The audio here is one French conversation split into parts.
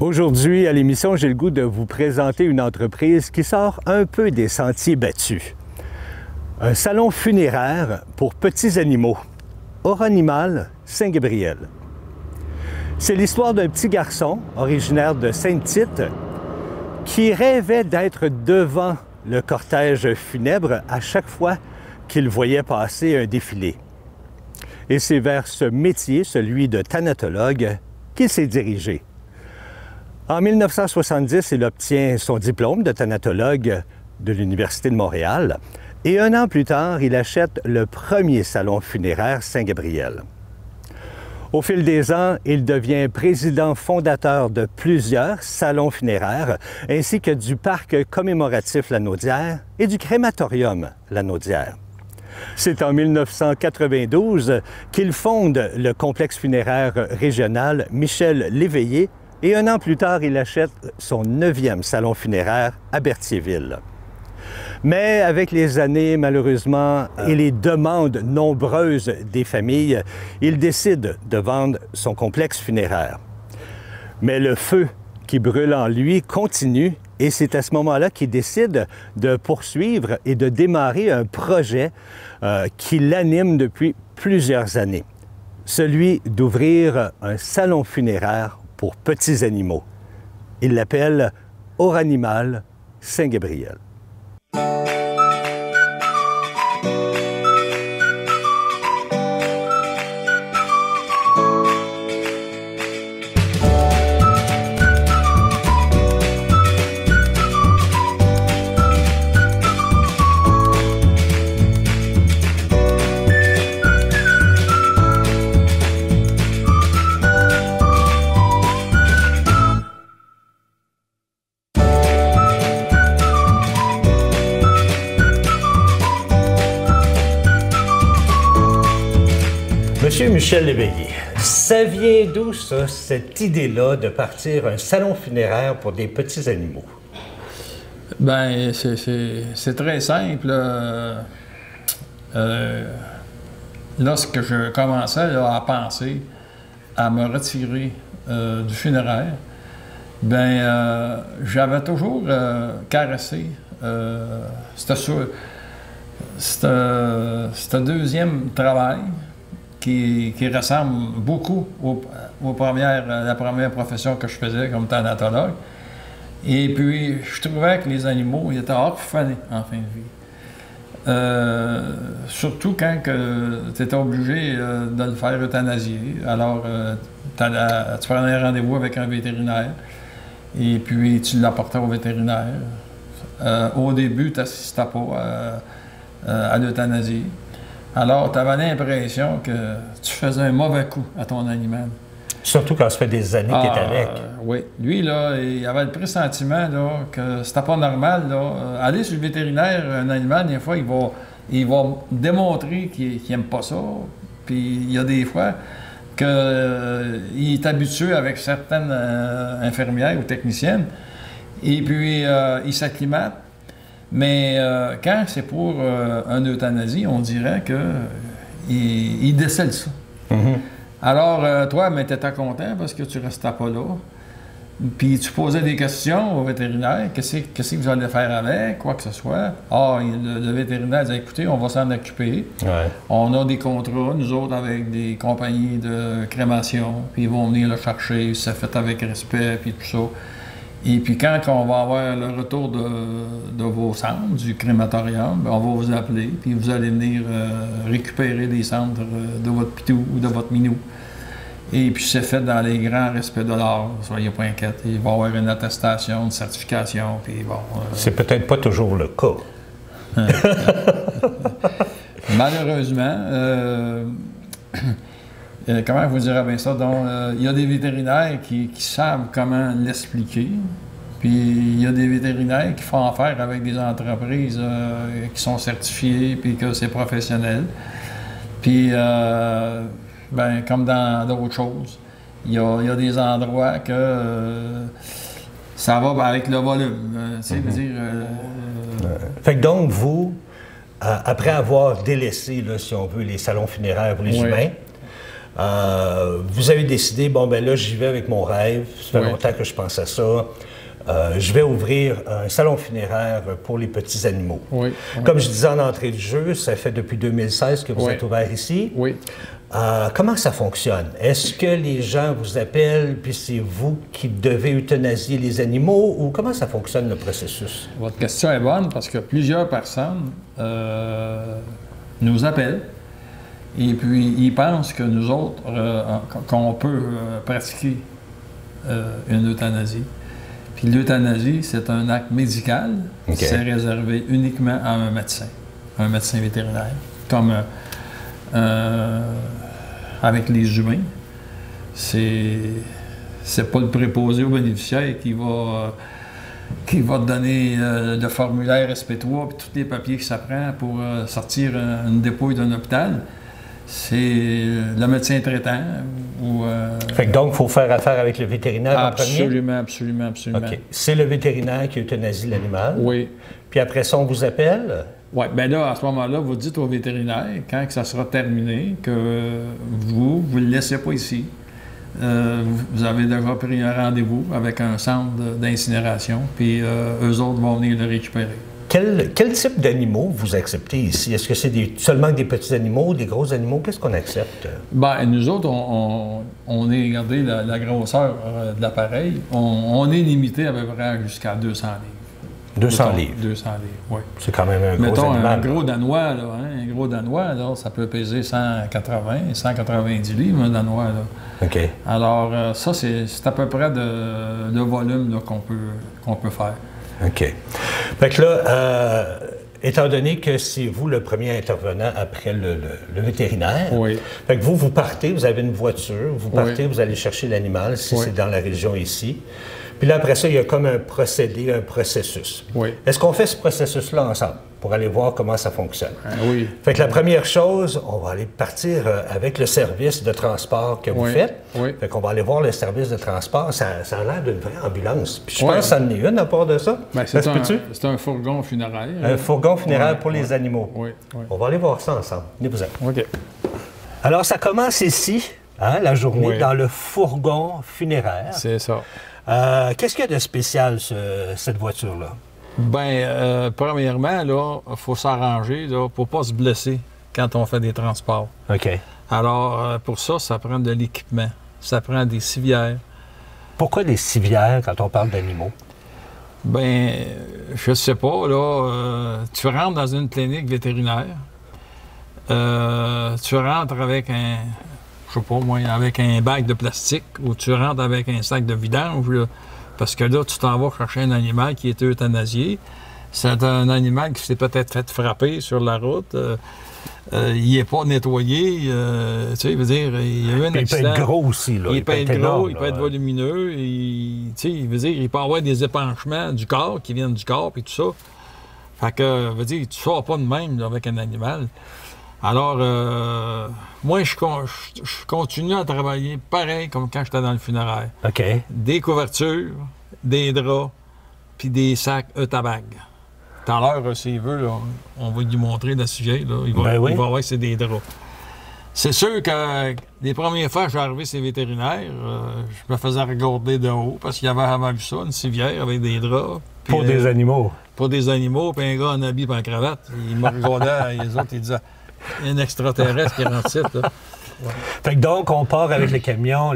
Aujourd'hui, à l'émission, j'ai le goût de vous présenter une entreprise qui sort un peu des sentiers battus. Un salon funéraire pour petits animaux, Oranimal Saint-Gabriel. C'est l'histoire d'un petit garçon originaire de Sainte-Tite qui rêvait d'être devant le cortège funèbre à chaque fois qu'il voyait passer un défilé. Et c'est vers ce métier, celui de thanatologue, qu'il s'est dirigé. En 1970, il obtient son diplôme de thanatologue de l'Université de Montréal et un an plus tard, il achète le premier salon funéraire Saint-Gabriel. Au fil des ans, il devient président fondateur de plusieurs salons funéraires ainsi que du parc commémoratif Lanaudière et du crématorium Lanaudière. C'est en 1992 qu'il fonde le complexe funéraire régional Michel Léveillé et un an plus tard, il achète son 9e salon funéraire à Berthierville. Mais avec les années, malheureusement, et les demandes nombreuses des familles, il décide de vendre son complexe funéraire. Mais le feu qui brûle en lui continue et c'est à ce moment-là qu'il décide de poursuivre et de démarrer un projet qui l'anime depuis plusieurs années. Celui d'ouvrir un salon funéraire pour petits animaux. Il l'appelle Oranimal Saint-Gabriel. Monsieur Michel Léveillé, ça vient d'où ça, cette idée-là de partir un salon funéraire pour des petits animaux? Bien, c'est très simple. Lorsque je commençais là, à penser à me retirer du funéraire, bien, j'avais toujours caressé ce deuxième travail qui ressemble beaucoup à la première profession que je faisais comme thanatologue. Et puis, je trouvais que les animaux ils étaient orphelins en fin de vie. Surtout quand tu étais obligé de le faire euthanasier. Alors, tu prenais rendez-vous avec un vétérinaire et puis tu l'apportais au vétérinaire. Au début, tu n'assistais pas à l'euthanasie. Alors, tu avais l'impression que tu faisais un mauvais coup à ton animal. Surtout quand ça fait des années qu'il est avec. Oui. Lui, là, il avait le pressentiment là, que c'était pas normal. Là. Aller sur le vétérinaire, un animal, des fois, il va démontrer qu'il n'aime pas ça. Puis, il y a des fois qu'il est habitué avec certaines infirmières ou techniciennes. Et puis, il s'acclimate. Mais quand c'est pour une euthanasie, on dirait qu'il décèle ça. Mm-hmm. Alors, toi, tu étais content parce que tu ne restais pas là. Puis tu posais des questions au vétérinaire. Qu'est-ce que vous allez faire avec, quoi que ce soit. Ah, le vétérinaire disait, écoutez, on va s'en occuper. Ouais. On a des contrats, nous autres, avec des compagnies de crémation. Puis ils vont venir le chercher, ça fait avec respect, puis tout ça. Et puis quand on va avoir le retour de vos cendres, du crématorium, bien, on va vous appeler, puis vous allez venir récupérer des cendres de votre pitou ou de votre minou. Et puis c'est fait dans les grands respects de l'art, soyez pas inquiets. Il va y avoir une attestation, une certification, puis bon... C'est peut-être pas toujours le cas. Malheureusement... comment vous direz bien ça? Donc, il y a des vétérinaires qui savent comment l'expliquer. Puis, il y a des vétérinaires qui font affaire avec des entreprises qui sont certifiées puis que c'est professionnel. Puis, ben, comme dans d'autres choses, il y a des endroits que ça va avec le volume. Tu sais, dire... Fait que donc, vous, après avoir délaissé, là, si on veut, les salons funéraires pour les humains, Vous avez décidé, bon, ben là, j'y vais avec mon rêve. Ça fait longtemps que je pense à ça. Je vais ouvrir un salon funéraire pour les petits animaux. Oui. Comme je disais en entrée de jeu, ça fait depuis 2016 que vous êtes ouvert ici. Oui. Comment ça fonctionne? Est-ce que les gens vous appellent, puis c'est vous qui devez euthanasier les animaux, ou comment ça fonctionne le processus? Votre question est bonne parce que plusieurs personnes nous appellent et puis ils pensent que nous autres, qu'on peut pratiquer une euthanasie. Puis l'euthanasie, c'est un acte médical. C'est réservé uniquement à un médecin vétérinaire, comme avec les humains. C'est pas le préposé au bénéficiaire qui va te donner le formulaire SP3 et tous les papiers que ça prend pour sortir une dépouille d'un hôpital. C'est le médecin traitant. Fait que donc, il faut faire affaire avec le vétérinaire en premier? Absolument. OK. C'est le vétérinaire qui euthanasie l'animal? Oui. Puis après ça, on vous appelle? Oui. Bien là, à ce moment-là, vous dites au vétérinaire, quand que ça sera terminé, que vous ne le laissez pas ici. Vous avez déjà pris un rendez-vous avec un centre d'incinération, puis eux autres vont venir le récupérer. Quel type d'animaux vous acceptez ici? Est-ce que c'est seulement des petits animaux, des gros animaux? Qu'est-ce qu'on accepte? Bien, nous autres, on est, regardez la grosseur de l'appareil, on est limité à peu près jusqu'à 200 livres. 200 livres? 200 livres, oui. C'est quand même un gros Mettons, animal. un gros Danois, là, un gros Danois, là, ça peut peser 180, 190 livres, un Danois, là. OK. Alors, ça, c'est à peu près le volume qu'on peut faire. OK. Fait que là, étant donné que c'est vous le premier intervenant après le vétérinaire, fait que vous partez, vous avez une voiture, vous partez, vous allez chercher l'animal, si c'est dans la région ici. Puis là, après ça, il y a comme un procédé, un processus. Est-ce qu'on fait ce processus-là ensemble pour aller voir comment ça fonctionne? Oui. Fait que la première chose, on va aller partir avec le service de transport que vous faites. Fait qu'on va aller voir le service de transport. Ça a l'air d'une vraie ambulance. Puis je pense que ça en est une à part de ça. Ben, c'est un fourgon funéraire. Un fourgon funéraire pour les animaux. Oui. On va aller voir ça ensemble. Venez-vous-en. OK. Alors, ça commence ici, hein, la journée, dans le fourgon funéraire. C'est ça. Qu'est-ce qu'il y a de spécial, cette voiture-là? Bien, premièrement, là, il faut s'arranger pour ne pas se blesser quand on fait des transports. OK. Alors, pour ça, ça prend de l'équipement. Ça prend des civières. Pourquoi des civières quand on parle d'animaux? Bien, je sais pas, là, tu rentres dans une clinique vétérinaire, tu rentres avec avec un bac de plastique ou tu rentres avec un sac de vidange, là, parce que là, tu t'en vas chercher un animal qui est euthanasié. C'est un animal qui s'est peut-être fait frapper sur la route. Il n'est pas nettoyé. Tu sais, veut dire, il y a eu un accident. Il peut être gros aussi, là. Il peut être gros, il peut être volumineux. Tu sais, veut dire, il peut avoir des épanchements du corps qui viennent du corps et tout ça. Fait que, veut dire, tu ne sors pas de même là, avec un animal. Alors, moi, je continue à travailler pareil comme quand j'étais dans le funéraire. OK. Des couvertures, des draps, puis des sacs Eutabag. Tout à l'heure, s'il veut, là, on va lui montrer le sujet. Là. Il va voir que c'est des draps. C'est sûr que les premières fois que je suis arrivé chez les vétérinaires, je me faisais regarder de haut parce qu'il y avait avant vu ça, une civière avec des draps. Pour des animaux. Pour des animaux, puis un gars en habit et en cravate. Il me regardait, les autres, il disait... Il y a un extraterrestre qui rentre ici, là. Fait que donc, on part avec le camion,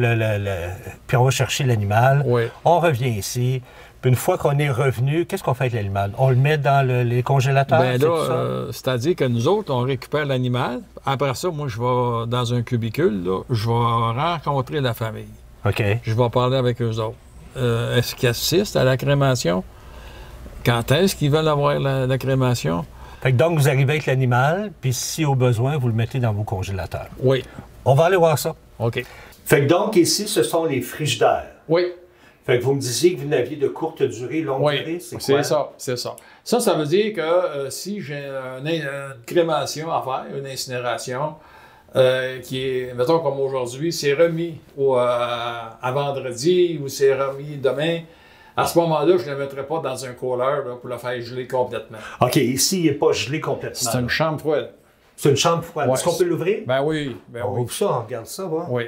puis on va chercher l'animal. On revient ici. Puis une fois qu'on est revenu, qu'est-ce qu'on fait avec l'animal? On le met dans les congélateurs? Bien là, c'est-à-dire que nous autres, on récupère l'animal. Après ça, moi, je vais dans un cubicule, là, je vais rencontrer la famille. OK. Je vais parler avec eux autres. Est-ce qu'ils assistent à la crémation? Quand est-ce qu'ils veulent avoir la crémation? Fait que donc, vous arrivez avec l'animal, puis si au besoin, vous le mettez dans vos congélateurs. Oui. On va aller voir ça. OK. Fait que donc, ici, ce sont les frigidaires. Oui. Fait que vous me disiez que vous n'aviez de courte durée, longue durée, c'est quoi? C'est ça. Ça veut dire que si j'ai une crémation à faire, une incinération, qui est, mettons comme aujourd'hui, c'est remis à vendredi ou c'est remis demain, à ce moment-là, je ne le mettrai pas dans un cooler là, pour le faire geler complètement. OK, ici, il n'est pas gelé complètement. C'est une chambre froide. C'est une chambre froide. Ouais. Est-ce qu'on peut l'ouvrir? Ben oui, ben On oui. ouvre ça, on regarde ça, voir. Oui.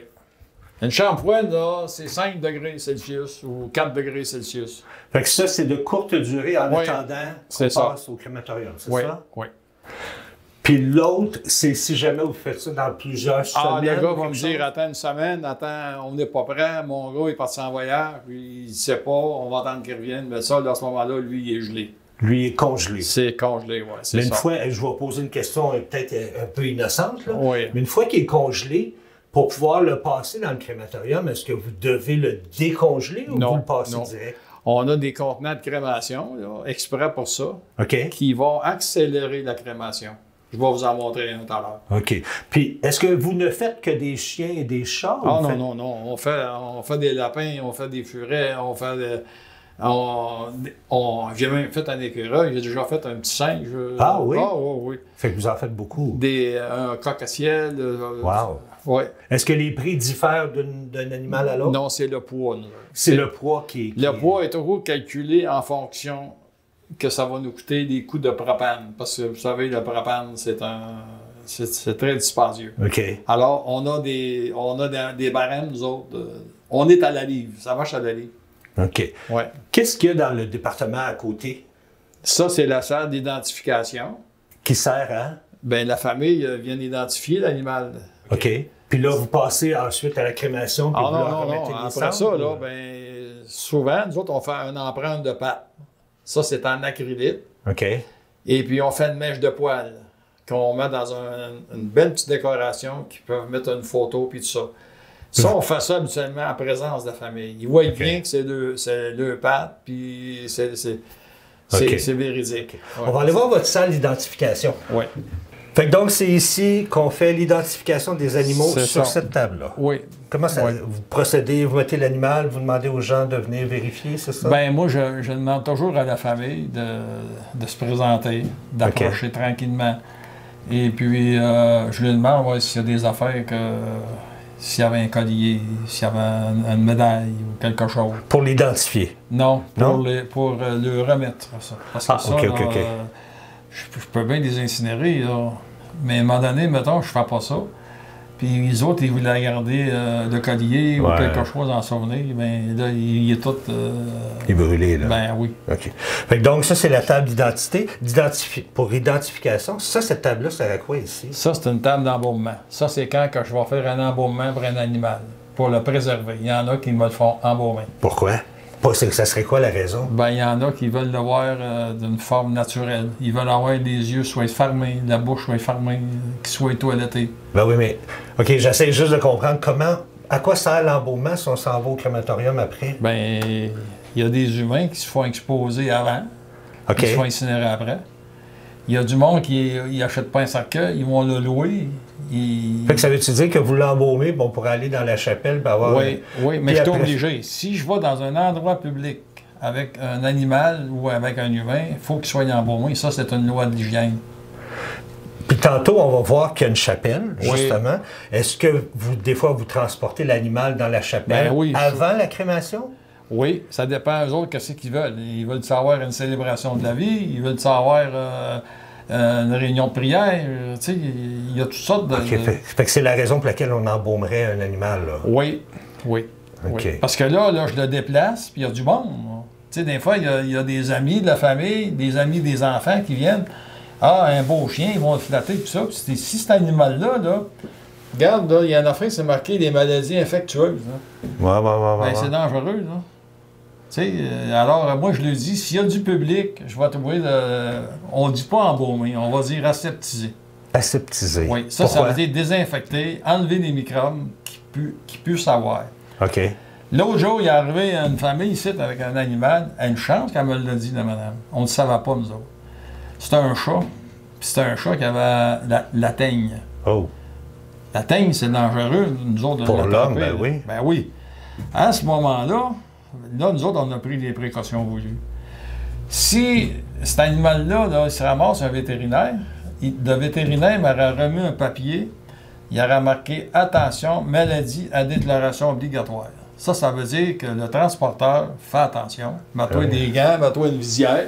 Une chambre froide, là, c'est 5 degrés Celsius ou 4 degrés Celsius. Fait que ça, c'est de courte durée en Oui. attendant qu'on C'est ça. passe au crématorium, c'est Oui, ça? oui. Puis l'autre, c'est si jamais vous faites ça dans plusieurs Ah, semaines. le gars ou va me quelque dire, chose? attends une semaine, attends, on n'est pas prêt, mon gars est parti en voyage, puis il ne sait pas, on va attendre qu'il revienne. Mais ça, à ce moment-là, lui, il est gelé. Lui est congelé. C'est congelé, oui, c'est Mais ça. une fois, je vais poser une question peut-être un peu innocente, là. Oui. Mais une fois qu'il est congelé, pour pouvoir le passer dans le crématorium, est-ce que vous devez le décongeler ou Non, vous le passez non. direct? On a des contenants de crémation, là, exprès pour ça, OK. qui vont accélérer la crémation. Je vais vous en montrer un tout à l'heure. OK. Puis, est-ce que vous ne faites que des chiens et des chats? Ah ou non, faites- non, non. On fait des lapins, on fait des furets, on fait des... J'ai même fait un écureuil, j'ai déjà fait un petit singe. Ah oui? Ah oui, oui. Fait que vous en faites beaucoup. Un coq à ciel. Wow. Oui. Est-ce que les prix diffèrent d'un animal à l'autre? Non, c'est le poids. Là. C'est le poids qui est... Le poids est toujours calculé en fonction que ça va nous coûter des coûts de propane. Parce que vous savez, le propane, c'est très dispendieux. OK. Alors, on a des barèmes, nous autres. On est à la livre. Ça marche à la livre. OK. Ouais. Qu'est-ce qu'il y a dans le département à côté Ça, c'est la salle d'identification. qui sert à... Ben, la famille vient d'identifier l'animal. OK. Puis là, vous passez ensuite à la crémation, puis Ah vous non, leur non, remettez non. les Après ça, cendres, là, ou- ben, souvent, nous autres, on fait une empreinte de patte. Ça, c'est en acrylique. OK. Et puis, on fait une mèche de poil qu'on met dans une belle petite décoration qui peut mettre une photo puis tout ça. Ça, on fait ça habituellement en présence de la famille. Ils voient bien que c'est le patte, puis c'est OK. véridique. Ouais. On va aller voir votre salle d'identification. Oui. Fait que donc, c'est ici qu'on fait l'identification des animaux C'est sur ça. cette table-là. Oui. Comment ça... Oui. Vous procédez, vous mettez l'animal, vous demandez aux gens de venir vérifier, c'est ça? Ben moi, je demande toujours à la famille de se présenter, d'approcher tranquillement. Et puis, je lui demande ouais, s'il y a des affaires, s'il y avait un collier, s'il y avait une médaille ou quelque chose. Pour l'identifier. Non, Non? pour le remettre, ça. Parce que Ah, ça, ok, là, ok, ok. Je peux bien les incinérer, là. Mais à un moment donné, mettons, je fais pas ça. Puis les autres, ils voulaient garder le collier ou Ouais. quelque chose en souvenir. Ben là, il est tout... Il est brûlé, là. ben oui. OK. Fait que donc, ça, c'est la table d'identité. Pour identification, ça, cette table-là, ça sert à quoi ici? Ça, c'est une table d'embaumement. Ça, c'est quand que je vais faire un embaumement pour un animal, pour le préserver. Il y en a qui me le font embaumer. Pourquoi? Ça serait quoi la raison? Ben, il y en a qui veulent le voir d'une forme naturelle. Ils veulent avoir les yeux soient fermés, la bouche soit fermée, qu'ils soient toilettés. Ben oui, mais... OK, j'essaie juste de comprendre à quoi sert l'embaumement si on s'en va au crématorium après? Ben, il y a des humains qui se font exposer avant, OK. qui se font incinérer après. Il y a du monde qui n'achète pas un cercueil, ils vont le louer. Fait que ça veut-tu dire que vous l'embaumez pour aller dans la chapelle et avoir... Oui, oui, mais Puis je suis après- obligé. Si je vais dans un endroit public avec un animal ou avec un humain, il faut qu'il soit embaumé. Ça, c'est une loi de l'hygiène. Puis tantôt, on va voir qu'il y a une chapelle, Oui. justement. Est-ce que des fois, vous transportez l'animal dans la chapelle Ben oui, avant la crémation? Oui, ça dépend eux autres, qu'est-ce qu'ils veulent. Ils veulent savoir une célébration de la vie, ils veulent savoir une réunion de prière. Tu sais, il y a toutes sortes de... OK. Fait que c'est la raison pour laquelle on embaumerait un animal, là. Oui, oui. OK. Oui. Parce que là, je le déplace, puis il y a du monde. Là. Tu sais, des fois, il y a des amis de la famille, des amis des enfants qui viennent. Ah, un beau chien, ils vont le flatter, puis ça. Puis si cet animal-là, regarde, là, il y a une affaire, c'est marqué des maladies infectieuses. Là. Ouais. Ben, c'est dangereux, là. Tu sais, alors, moi, je le dis, s'il y a du public, je vais trouver, on ne dit pas embaumer, on va dire aseptiser. Aseptisé. Oui, ça Pourquoi? veut dire désinfecter, enlever les microbes qui puissent avoir. OK. L'autre jour, il est arrivé une famille ici avec un animal. À une chance qu'elle me l'a dit, la madame. On ne le savait pas, nous autres. C'était un chat. Puis c'était un chat qui avait la teigne. Oh. La teigne, c'est dangereux, nous autres, de Pour l'attraper, l'homme, ben là. oui. Ben oui. À ce moment-là, nous autres, on a pris les précautions voulues. Si cet animal-là, il se ramasse un vétérinaire, le vétérinaire m'aurait remis un papier, il aurait marqué « Attention, maladie à déclaration obligatoire ». Ça veut dire que le transporteur fait attention. Mets-toi des gants, mets-toi une visière.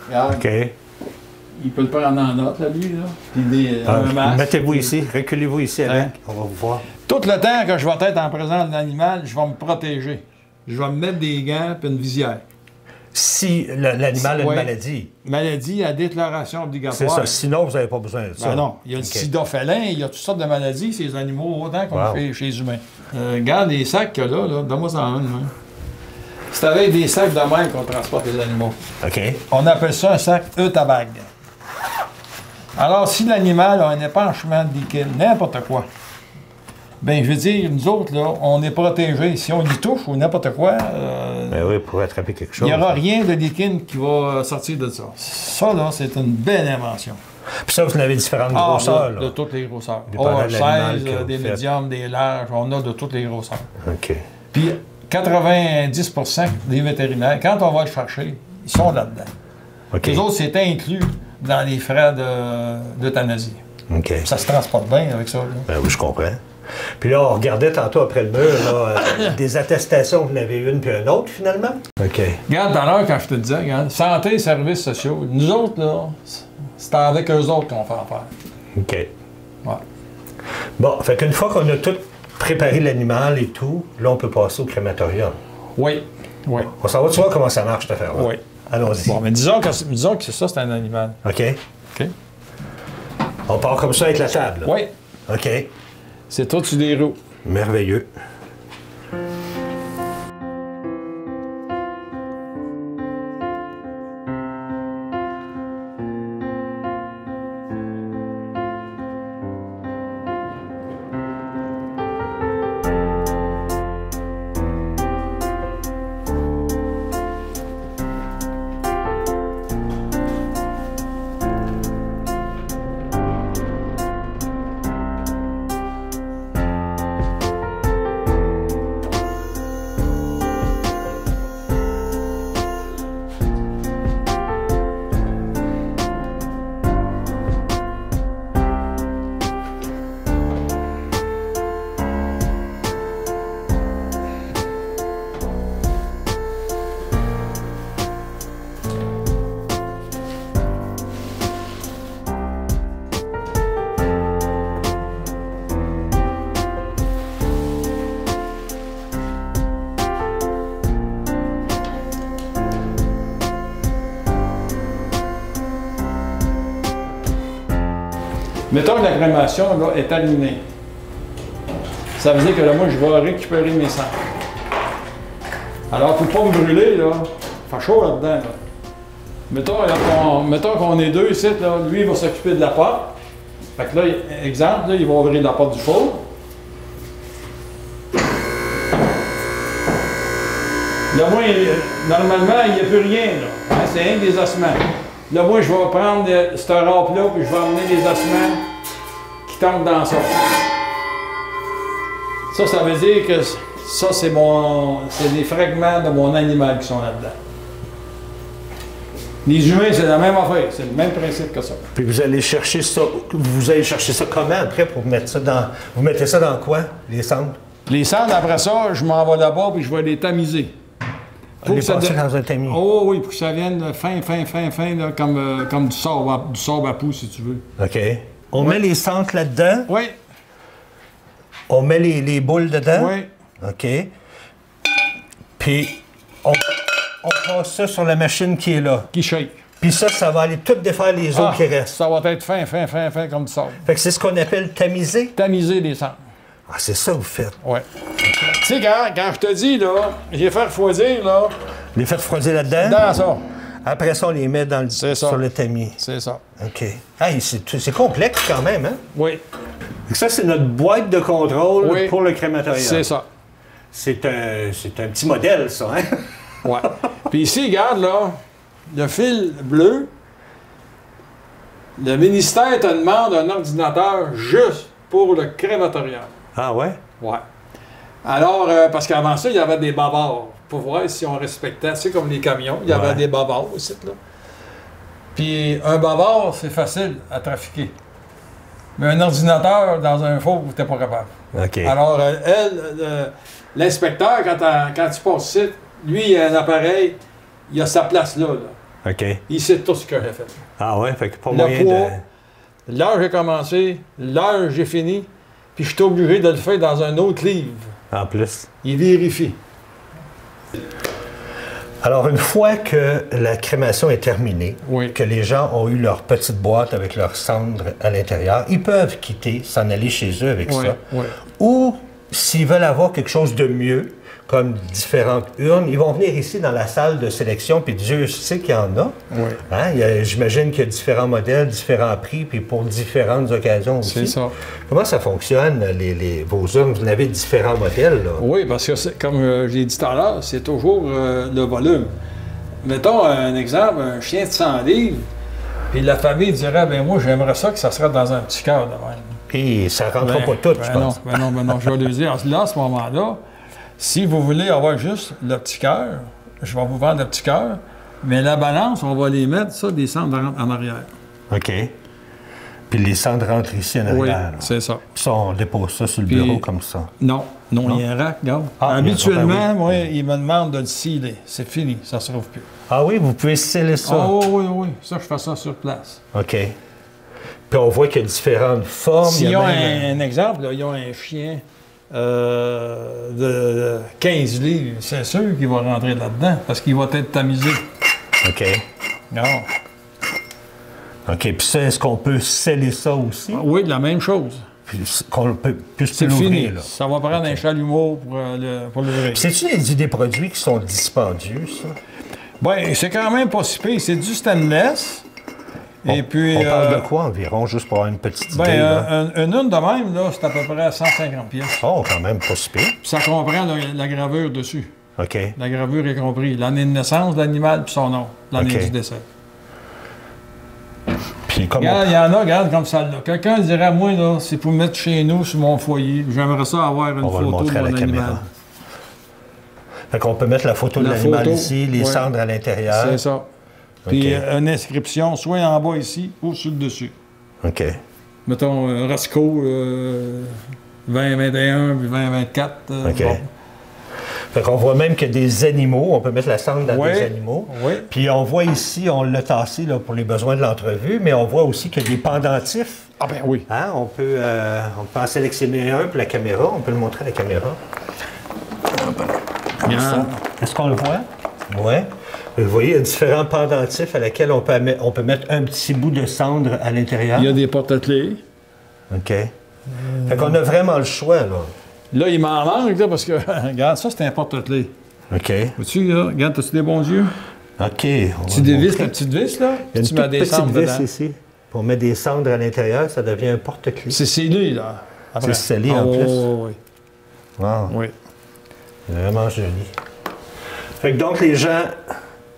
Regarde. OK. il peut le prendre en note, là, lui. Là. Puis un masque. Mettez-vous ici, reculez-vous ici avec, on va vous voir. Tout le temps que je vais être en présence de l'animal, je vais me protéger. Je vais me mettre des gants et une visière. Si l'animal a une maladie. Maladie à déclaration obligatoire. C'est ça, sinon vous n'avez pas besoin de ça. Ben non, il y a le sida félin, il y a toutes sortes de maladies, ces animaux, autant qu'on fait chez les humains. Regarde les sacs qu'il y a là, donne-moi ça en une. C'est avec des sacs de même qu'on transporte les animaux. OK. On appelle ça un sac eutabag. Alors, si l'animal a un épanchement de liquide, n'importe quoi, ben je veux dire, nous autres, là, on est protégés. Si on y touche ou n'importe quoi, ben oui, pour attraper quelque chose. Il n'y aura rien de liquide qui va sortir de ça. Ça, là, c'est une belle invention. Puis ça, vous en avez différentes grosseurs, là? De toutes les grosseurs. Oversize, des médiums, des larges, on a de toutes les grosseurs. OK. Puis 90% des vétérinaires, quand on va le chercher, ils sont là-dedans. OK. Les autres, c'est inclus dans les frais d'euthanasie. OK. Ça se transporte bien avec ça. Là. Ben oui, je comprends. Puis là, on regardait tantôt après le mur, là, des attestations, vous en avez une puis une autre, finalement? OK. Regarde, tout à l'heure, quand je te disais, regarde, santé et services sociaux, nous autres, là, c'est avec eux autres qu'on fait affaire. OK. Ouais. Bon, fait qu'une fois qu'on a tout préparé l'animal et tout, là, on peut passer au crématorium. Oui. Oui. On s'en va, tu vois comment ça marche, cette affaire-là? Oui. Allons-y. Bon, mais disons que ça, c'est un animal. OK. OK. On part comme ça avec la table? Là. Oui. OK. C'est tout sur des roues. Merveilleux. Mettons que la crémation là, est terminée. Ça veut dire que là, moi, je vais récupérer mes cendres. Alors, pour ne pas me brûler, là, il fait chaud là-dedans. Là. Mettons qu'on est deux ici, là, lui, il va s'occuper de la porte. Fait que là, exemple, là, il va ouvrir la porte du four. Là, moi, normalement, il n'y a plus rien, là. Hein, c'est rien que des ossements. Là, moi, je vais prendre cette râpe-là, puis je vais emmener des ossements qui tombent dans ça. Ça veut dire que ça, c'est des fragments de mon animal qui sont là-dedans. Les humains, c'est la même affaire, c'est le même principe que ça. Puis vous allez chercher ça comment après pour mettre ça dans... Vous mettez ça dans quoi, les cendres? Les cendres, après ça, je m'en vais là-bas, puis je vais les tamiser. Les passer dans un tamis? Oh oui, pour que ça vienne fin, là, comme du sorbe à poux, si tu veux. OK. On met les cendres là-dedans? Oui. On met les boules dedans? Oui. OK. Puis, on passe ça sur la machine qui est là. Qui shake. Puis ça va aller tout défaire les os qui restent. Ça va être fin, comme du sable. Fait que c'est ce qu'on appelle tamiser? Tamiser les cendres. Ah, c'est ça que vous faites? Oui. Tu sais, quand je te dis, là, j'ai fait refroidir, là... Les faites refroidir là-dedans? Dans ça. Après ça, on les met sur le tamis. C'est ça. OK. Hey, c'est complexe quand même, hein? Oui. Ça, c'est notre boîte de contrôle pour le crématorium. C'est ça. C'est un petit modèle, ça, hein? Oui. Puis ici, regarde, là, le fil bleu, le ministère te demande un ordinateur juste pour le crématorium. Ah ouais? Oui. Alors, parce qu'avant ça, il y avait des bavards pour voir si on respectait. C'est comme les camions, il y avait des bavards aussi, là. Puis un bavard, c'est facile à trafiquer. Mais un ordinateur dans un four, t'es pas capable. OK. Alors, l'inspecteur, quand tu passes ici, lui, il a un appareil, il a sa place là. OK. Il sait tout ce que j'ai fait. Ah ouais, fait que pas Le moyen poids, l'heure j'ai commencé, l'heure j'ai fini, puis je suis obligé de le faire dans un autre livre. En plus. Il vérifie. Alors, une fois que la crémation est terminée, Oui. que les gens ont eu leur petite boîte avec leurs cendres à l'intérieur, ils peuvent quitter, s'en aller chez eux avec Oui, ça. oui. Ou, s'ils veulent avoir quelque chose de mieux, comme différentes urnes, ils vont venir ici dans la salle de sélection, puis Dieu sait qu'il y en a. Oui. Hein? J'imagine qu'il y a différents modèles, différents prix, puis pour différentes occasions aussi. C'est ça. Comment ça fonctionne, vos urnes? Vous en avez différents modèles, là? Oui, parce que, comme je l'ai dit tout à l'heure, c'est toujours le volume. Mettons un exemple, un chien de 100 livres, puis la famille dirait, ben moi, j'aimerais ça que ça serait dans un petit cœur de même. Puis ça ne rentrera pas tout, je pense. Non, je vais lui dire, là, à ce moment-là, si vous voulez avoir juste le petit cœur, je vais vous vendre le petit cœur, mais la balance, on va les mettre, ça, des cendres en arrière. OK. Puis les cendres rentrent ici en arrière. Oui, là. c'est ça. Puis ça, on dépose ça sur le Puis- bureau comme ça. Non, il y a un rack, regarde. Ah, Habituellement, ben moi, il me demande de le sceller. C'est fini, ça ne se trouve plus. Ah oui, vous pouvez sceller ça. Ah oui. Ça, je fais ça sur place. OK. Puis on voit qu'il y a différentes formes. il S'ils y a ont même- un exemple, là, ils ont un chien de 15 livres, c'est sûr qu'il va rentrer là-dedans parce qu'il va être tamisé. OK. Non. OK. Puis ça, est-ce qu'on peut sceller ça aussi? Oui, la même chose. Puis qu'on puisse C'est l'ouvrir, fini. là. Ça va prendre un chalumeau pour l'ouvrir. Puis c'est-tu des produits qui sont dispendieux, ça? Oui, c'est quand même pas si pire. C'est du stainless. Et puis. On parle de quoi environ, juste pour avoir une petite idée? Ben, là? une de même, là, c'est à peu près 150 pièces. Oh, quand même, pas si pire. Puis ça comprend la gravure dessus. OK. La gravure est comprise. L'année de naissance de l'animal puis son nom. L'année OK. du décès. Puis comme Regarde, il y en a, regarde comme ça là. Quelqu'un dirait, moi, là, c'est pour mettre chez nous, sur mon foyer. J'aimerais ça avoir une on va le photo de montrer à mon la animal. caméra. Fait qu'on peut mettre la photo de La l'animal photo, ici, les ouais. cendres à l'intérieur. C'est ça. Puis OK. une inscription, soit en bas ici ou sur le dessus. OK. Mettons, Rasco 2021 puis 2024. OK. Fait qu'on voit même qu'il y a des animaux. On peut mettre la cendre dans Ouais. des animaux. Oui. Puis on voit ici, on l'a tassé là, pour les besoins de l'entrevue, mais on voit aussi qu'il y a des pendentifs. Ah ben oui. Hein? On peut en sélectionner un pour la caméra. On peut le montrer à la caméra. Comme ça. Est-ce qu'on le voit? Oui. Vous voyez, il y a différents pendentifs à lesquels on peut mettre un petit bout de cendre à l'intérieur. Il y a des porte-clés. OK. Fait qu'on a vraiment le choix, là. Là, il m'en manque, là, parce que, regarde, ça, c'est un porte-clés. OK. Vois-tu, là? Regarde, as-tu des bons yeux? OK. Tu dévisses la petite vis, là? Il y a une tu mets toute des petite cendres vis dedans. ici. Pour mettre des cendres à l'intérieur, ça devient un porte-clés. C'est scellé, là. Après. C'est scellé, en plus. Oui, Wow. oui. Vraiment joli. Fait que donc, les gens,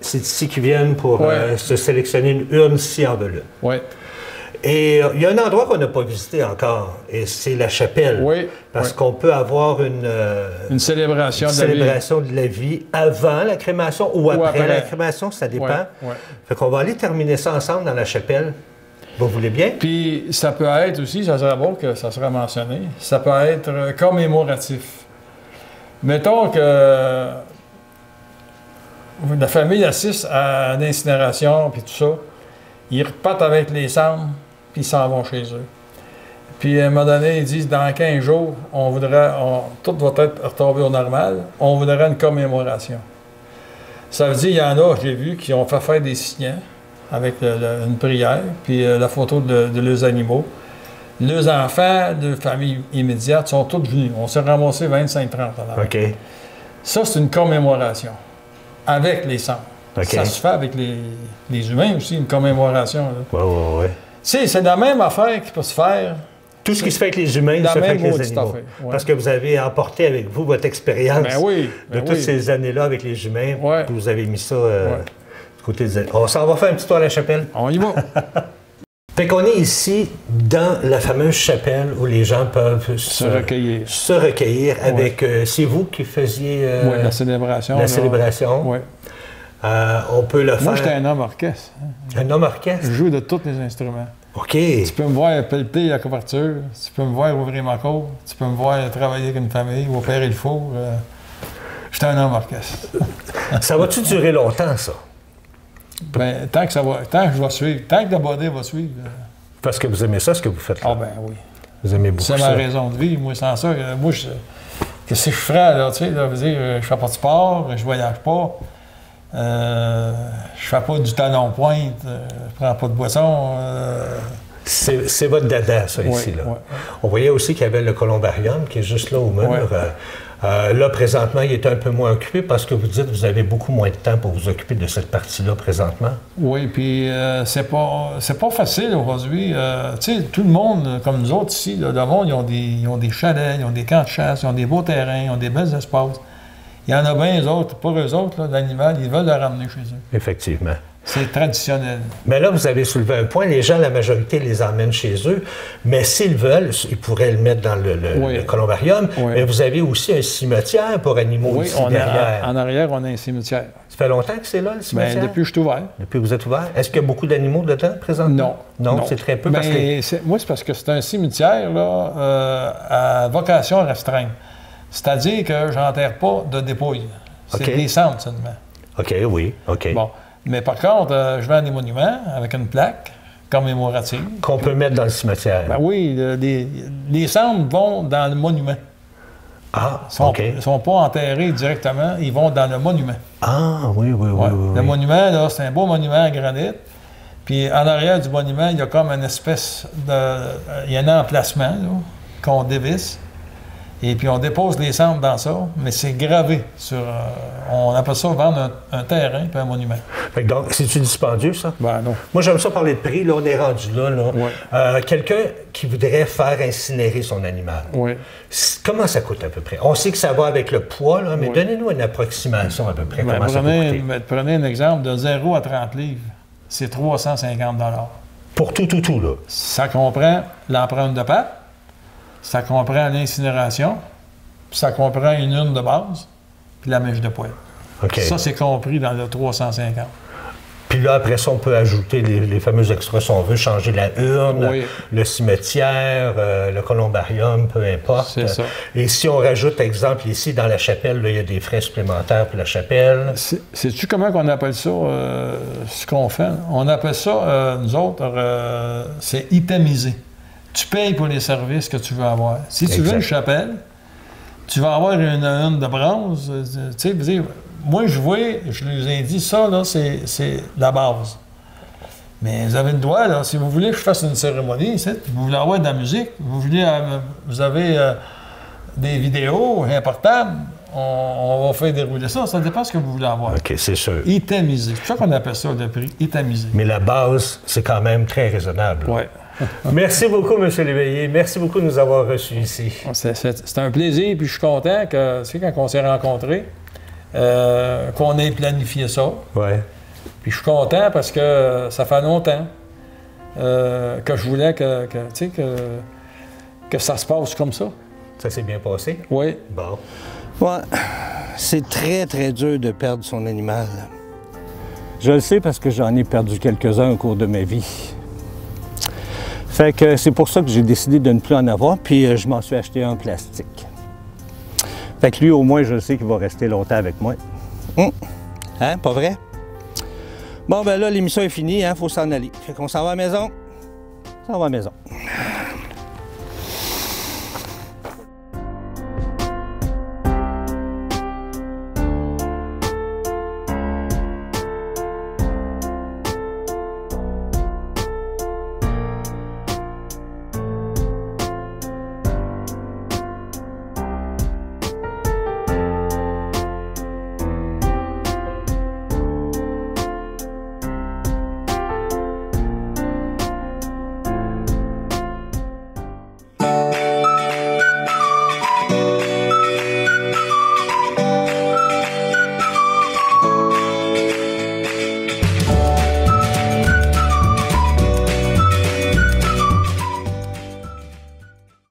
c'est ici qu'ils viennent pour Ouais. se sélectionner une urne si en veulent. Oui. Et il y a un endroit qu'on n'a pas visité encore, et c'est la chapelle. Oui. Parce Oui. qu'on peut avoir une Célébration de la vie. célébration de la vie avant la crémation ou après, après. la crémation, ça dépend. Ouais, ouais. Fait qu'on va aller terminer ça ensemble dans la chapelle. Vous voulez bien? Puis ça peut être aussi, ça serait bon que ça sera mentionné, ça peut être commémoratif. Mettons que la famille assiste à l'incinération puis tout ça, ils repartent avec les cendres puis ils s'en vont chez eux. Puis à un moment donné, ils disent dans 15 jours, tout va être retombé au normal, on voudrait une commémoration. Ça veut dire, il y en a, j'ai vu, qui ont fait faire des signets avec une prière, puis la photo de leurs animaux. Leurs enfants, leurs familles immédiates sont tous venus. On s'est ramassé 25-30 en avant. OK. Ça, c'est une commémoration avec les cendres. OK. Ça se fait avec les humains aussi, une commémoration. Oui, oui, oui. Tu sais, c'est la même affaire qui peut se faire. Tout ce qui se fait avec les humains, La se fait même avec les maudite animaux. affaire, ouais. Parce que vous avez emporté avec vous votre expérience Ben oui, de ben toutes oui. ces années-là avec les humains. Ouais. Puis vous avez mis ça Ouais. du côté des animaux. On s'en va faire un petit tour à la chapelle. On y va. Fait qu'on est ici dans la fameuse chapelle où les gens peuvent Se recueillir. se recueillir avec... c'est vous qui faisiez Oui, la célébration. la là. célébration. Oui. On peut le faire... Moi, j'étais un homme orchestre. Un homme orchestre? Je joue de tous les instruments. OK. Tu peux me voir pelleter la couverture, tu peux me voir ouvrir ma cour, tu peux me voir travailler avec une famille ou opérer le four. J'étais un homme orchestre. Ça va-tu durer longtemps, ça? Ben, tant que je vais suivre, tant que le body va suivre. Parce que vous aimez ça, ce que vous faites là? Ah ben oui. Vous aimez beaucoup ça? C'est ma raison de vie. Moi, sans ça, qu'est-ce que je ferais, là, tu sais, là, je fais pas de sport, je voyage pas, je fais pas du talon pointe, je prends pas de boisson. C'est votre dada, ça, ici, là. Ouais. On voyait aussi qu'il y avait le columbarium qui est juste là au mur. Ouais. Là, présentement, il est un peu moins occupé parce que vous dites que vous avez beaucoup moins de temps pour vous occuper de cette partie-là présentement. Oui, puis c'est pas facile aujourd'hui. Tu sais, tout le monde, comme nous autres ici, là, le monde, ils ont des chalets, ils ont des camps de chasse, ils ont des beaux terrains, ils ont des belles espaces. Il y en a bien eux autres, pour eux autres, là, l'animal, ils veulent le ramener chez eux. Effectivement. C'est traditionnel. Mais là, vous avez soulevé un point. Les gens, la majorité, les emmènent chez eux. Mais s'ils veulent, ils pourraient le mettre dans le columbarium. Oui. Mais vous avez aussi un cimetière pour animaux ici derrière. En arrière, on a un cimetière. Ça fait longtemps que c'est là, le cimetière? Bien, depuis que je suis ouvert. Depuis que vous êtes ouvert. Est-ce qu'il y a beaucoup d'animaux dedans, présentement? Non. Non, c'est très peu. Parce que... Moi, c'est parce que c'est un cimetière là, à vocation restreinte. C'est-à-dire que je n'enterre pas de dépouilles. C'est des cendres seulement. OK, oui, OK. Bon. Mais par contre, je vends des monuments avec une plaque commémorative. Qu'on peut mettre dans le cimetière. Ben oui, les cendres vont dans le monument. Ah, OK. Ils ne sont pas enterrés directement, ils vont dans le monument. Ah, oui. Le monument, là, c'est un beau monument en granit. Puis en arrière du monument, il y a comme une espèce de... Il y a un emplacement là, qu'on dévisse. Et puis on dépose les cendres dans ça, mais c'est gravé sur... on appelle ça vendre un terrain puis un monument. Fait que donc, c'est-tu dispendieux, ça? Ben non. Moi, j'aime ça parler de prix. Là, on est rendu là. Ouais. Quelqu'un qui voudrait faire incinérer son animal, comment ça coûte à peu près? On sait que ça va avec le poids, là, mais donnez-nous une approximation à peu près. Comment ça peut coûter? Prenez un exemple de 0 à 30 livres. C'est 350 $. Pour tout, là? Ça comprend l'empreinte de patte, ça comprend l'incinération, puis ça comprend une urne de base, puis la mèche de poêle. Okay. Ça, c'est compris dans le 350. Puis là, après ça, on peut ajouter les fameux extras si on veut, changer la urne, le cimetière, le columbarium, peu importe. C'est ça. Et si on rajoute, exemple, ici, dans la chapelle, là, il y a des frais supplémentaires pour la chapelle. Sais-tu comment on appelle ça, ce qu'on fait? On appelle ça, nous autres, c'est itemiser. Tu payes pour les services que tu veux avoir. Si tu veux une chapelle, tu vas avoir une urne de bronze. Tu sais, moi, je les ai dit, ça, là, c'est la base. Mais vous avez le droit, là, si vous voulez que je fasse une cérémonie, vous voulez avoir de la musique, vous avez des vidéos importantes, on va faire dérouler ça. Ça dépend de ce que vous voulez avoir. OK, c'est sûr. Itemiser. C'est ça qu'on appelle ça, le prix, itemiser. Mais la base, c'est quand même très raisonnable. Oui. Merci beaucoup, M. Léveillé. Merci beaucoup de nous avoir reçus ici. C'est un plaisir, puis je suis content que, tu sais, quand on s'est rencontrés, qu'on ait planifié ça. Oui. Puis je suis content parce que ça fait longtemps que je voulais que ça se passe comme ça. Ça s'est bien passé? Oui. Bon. Ouais. C'est très, très dur de perdre son animal. Je le sais parce que j'en ai perdu quelques-uns au cours de ma vie. Fait que c'est pour ça que j'ai décidé de ne plus en avoir, puis je m'en suis acheté un plastique. Fait que lui, au moins, je sais qu'il va rester longtemps avec moi. Hein, pas vrai? Bon, ben là, l'émission est finie, hein, faut s'en aller. Fait qu'on s'en va à la maison. On s'en va à la maison.